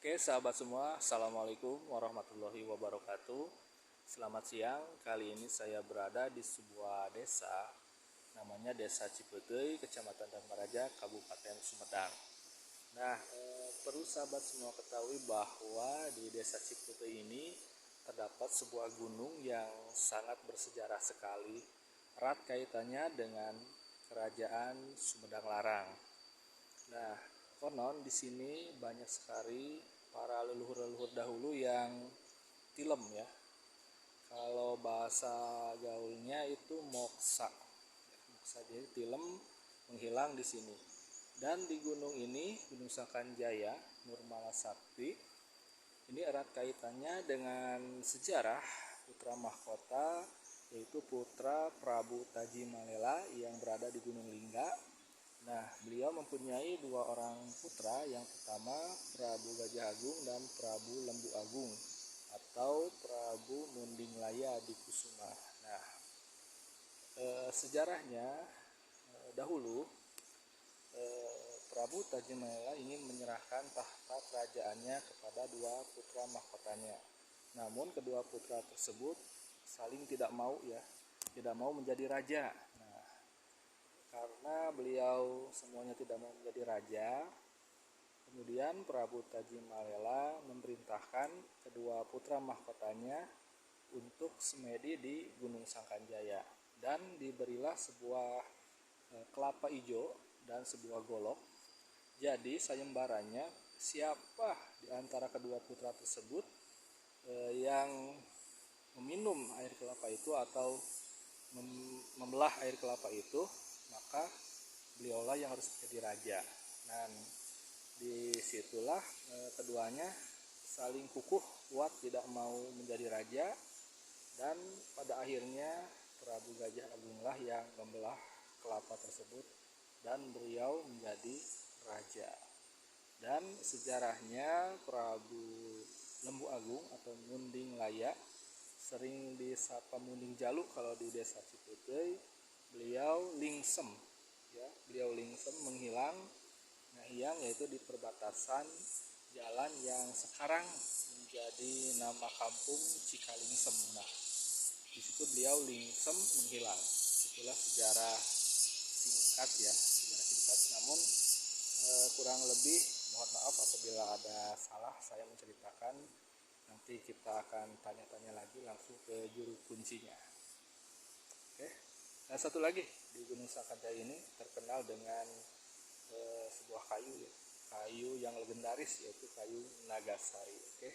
Oke, sahabat semua, Assalamualaikum warahmatullahi wabarakatuh. Selamat siang, kali ini saya berada di sebuah desa, namanya Desa Cipeteuy, Kecamatan Dharmaraja, Kabupaten Sumedang. Nah, perlu sahabat semua ketahui bahwa di Desa Cipeteuy ini terdapat sebuah gunung yang sangat bersejarah sekali, erat kaitannya dengan Kerajaan Sumedang Larang. Nah, konon di sini banyak sekali para leluhur-leluhur dahulu yang tilem ya. Kalau bahasa gaulnya itu moksa. Moksa jadi tilem menghilang di sini. Dan di gunung ini, Gunung Sangkanjaya, Nurmala Sakti, ini erat kaitannya dengan sejarah putra mahkota, yaitu putra Prabu Tajimalela yang berada di Gunung Lingga. Nah, beliau mempunyai dua orang putra, yang pertama Prabu Gajah Agung dan Prabu Lembu Agung atau Prabu Munding Laya di Kusuma. Nah, sejarahnya dahulu Prabu Tajimalela ingin menyerahkan tahta kerajaannya kepada dua putra mahkotanya. Namun kedua putra tersebut saling tidak mau menjadi raja. Karena beliau semuanya tidak mau menjadi raja, kemudian Prabu Tajimalela memerintahkan kedua putra mahkotanya untuk semedi di Gunung Sangkanjaya, dan diberilah sebuah kelapa hijau dan sebuah golok. Jadi sayembaranya, siapa di antara kedua putra tersebut yang meminum air kelapa itu atau membelah air kelapa itu, maka beliaulah yang harus menjadi raja. Dan disitulah keduanya saling kukuh kuat tidak mau menjadi raja, dan pada akhirnya Prabu Gajah Agunglah yang membelah kelapa tersebut dan beliau menjadi raja. Dan sejarahnya Prabu Lembu Agung atau Munding Laya, sering disapa Munding Jaluk kalau di Desa Cipeteuy, beliau lingsem menghilang, yaitu di perbatasan jalan yang sekarang menjadi nama kampung Cikalingsem. Nah, di situ beliau lingsem menghilang. Itulah sejarah singkat, namun kurang lebih mohon maaf apabila ada salah saya menceritakan. Nanti kita akan tanya-tanya lagi langsung ke juru kuncinya. Oke. Nah, satu lagi, di Gunung Sangkanjaya ini terkenal dengan sebuah kayu yang legendaris, yaitu kayu Nagasari. Oke.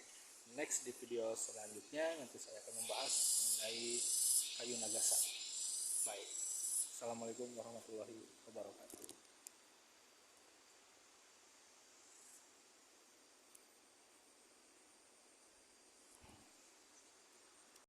Next di video selanjutnya nanti saya akan membahas mengenai kayu Nagasari. Baik. Assalamualaikum warahmatullahi wabarakatuh.